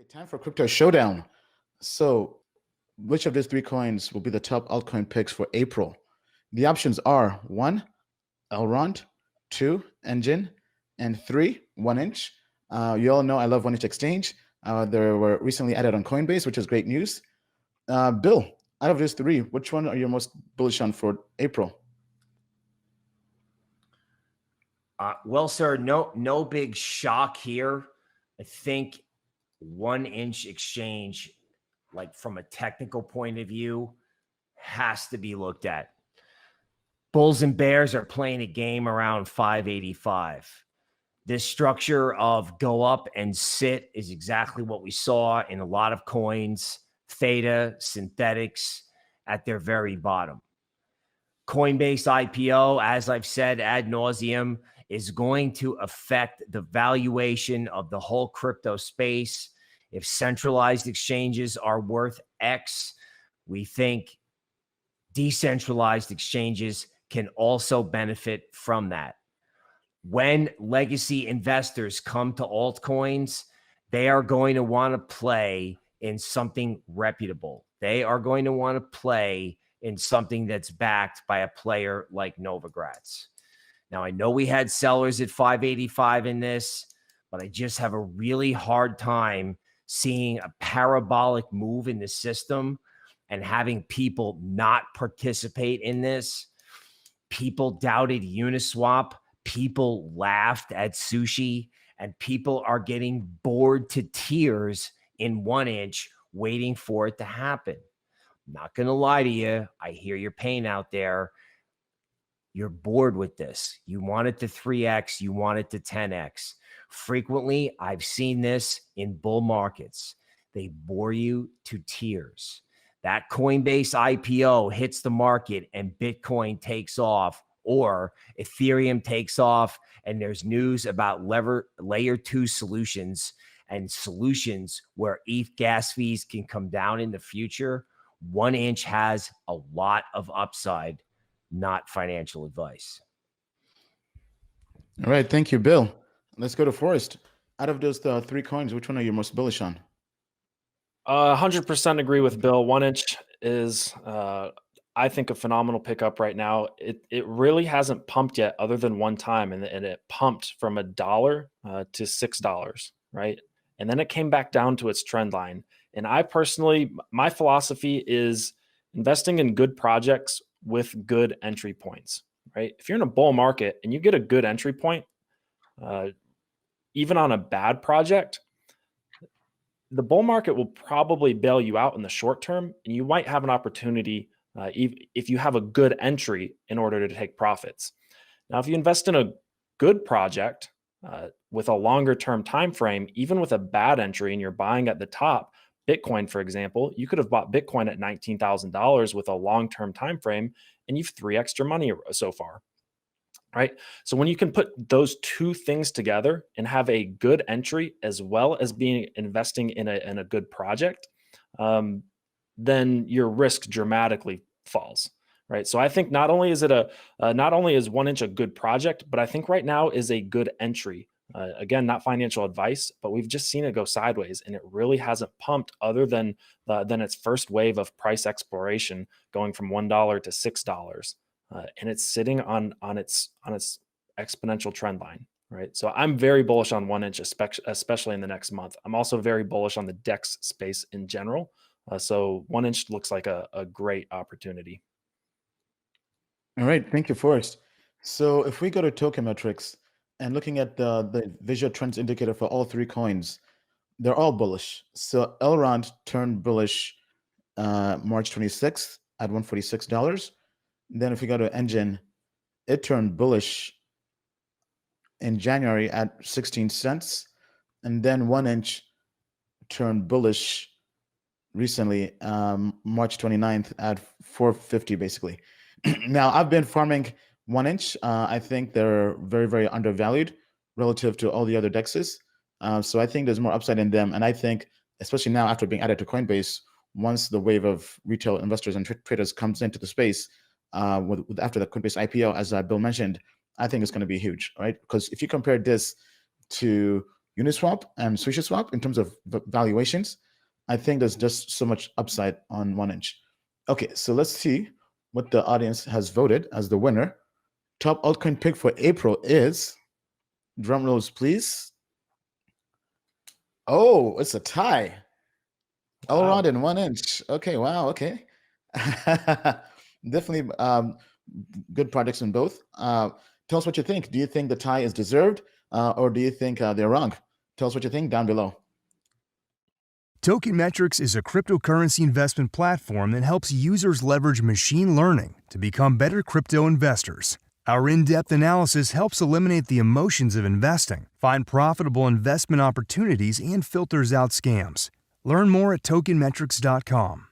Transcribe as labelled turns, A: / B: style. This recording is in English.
A: Okay, time for crypto showdown. So, which of these three coins will be the top altcoin picks for April? The options are one, Elrond, two, Enjin, and three, 1inch. You all know I love 1inch Exchange. They were recently added on Coinbase, which is great news. Bill, out of these three, which one are you most bullish on for April?
B: Well, sir, no big shock here. I think 1inch Exchange, like from a technical point of view, has to be looked at. Bulls and Bears are playing a game around 585. This structure of go up and sit is exactly what we saw in a lot of coins, theta, synthetics at their very bottom. Coinbase IPO, as I've said ad nauseum, is going to affect the valuation of the whole crypto space. If centralized exchanges are worth X, we think decentralized exchanges can also benefit from that. When legacy investors come to altcoins, they are going to want to play in something reputable. They are going to want to play in something that's backed by a player like Novogratz. Now, I know we had sellers at 585 in this, but I just have a really hard time seeing a parabolic move in the system and having people not participate in this. People doubted Uniswap. People laughed at sushi, and people are getting bored to tears in 1inch waiting for it to happen. I'm not going to lie to you. I hear your pain out there. You're bored with this. You want it to 3x. You want it to 10x. Frequently, I've seen this in bull markets. They bore you to tears. That Coinbase IPO hits the market and Bitcoin takes off, or Ethereum takes off and there's news about layer 2 solutions and solutions where ETH gas fees can come down in the future. 1inch has a lot of upside, not financial advice.
A: All right, thank you, Bill. Let's go to Forrest. Out of those three coins, which one are you most bullish on?
C: 100% agree with Bill. 1inch is, I think, a phenomenal pickup right now. It really hasn't pumped yet, other than one time, and it pumped from $1 to $6, right? And then it came back down to its trend line. And I personally, my philosophy is investing in good projects with good entry points, right? If you're in a bull market and you get a good entry point, even on a bad project, the bull market will probably bail you out in the short term, and you might have an opportunity if you have a good entry in order to take profits. Now, if you invest in a good project with a longer term time frame, even with a bad entry and you're buying at the top, Bitcoin, for example, you could have bought Bitcoin at $19,000 with a long-term time frame, and you've 3x your money so far, right? So when you can put those two things together and have a good entry as well as investing in a good project, then your risk dramatically falls, right? So I think not only is 1inch a good project, but I think right now is a good entry. Again, not financial advice, but we've just seen it go sideways, and it really hasn't pumped other than its first wave of price exploration, going from $1 to $6, and it's sitting on its exponential trend line, right? So I'm very bullish on 1inch, especially in the next month. I'm also very bullish on the DEX space in general. So 1inch looks like a great opportunity.
A: All right, thank you, Forrest. So if we go to Token Metrics and looking at the visual trends indicator for all three coins, they're all bullish. So Elrond turned bullish March 26th at $146. Then if we go to Enjin, it turned bullish in January at 16 cents. And then 1inch turned bullish recently, March 29th at 450 basically. Now, I've been farming 1inch. I think they're very, very undervalued relative to all the other DEXs. So I think there's more upside in them. And I think, especially now after being added to Coinbase, once the wave of retail investors and traders comes into the space, after the Coinbase IPO, as Bill mentioned, I think it's going to be huge, right? Because if you compare this to Uniswap and SwisherSwap in terms of valuations. I think there's just so much upside on 1inch. Okay, so let's see what the audience has voted as the winner. Top altcoin pick for April is, drum rolls please. Oh, it's a tie. Elrond and 1inch. Okay, wow, okay. Definitely good projects in both. Tell us what you think. Do you think the tie is deserved, or do you think they're wrong? Tell us what you think down below.
D: Token Metrics is a cryptocurrency investment platform that helps users leverage machine learning to become better crypto investors. Our in-depth analysis helps eliminate the emotions of investing, find profitable investment opportunities, and filters out scams. Learn more at tokenmetrics.com.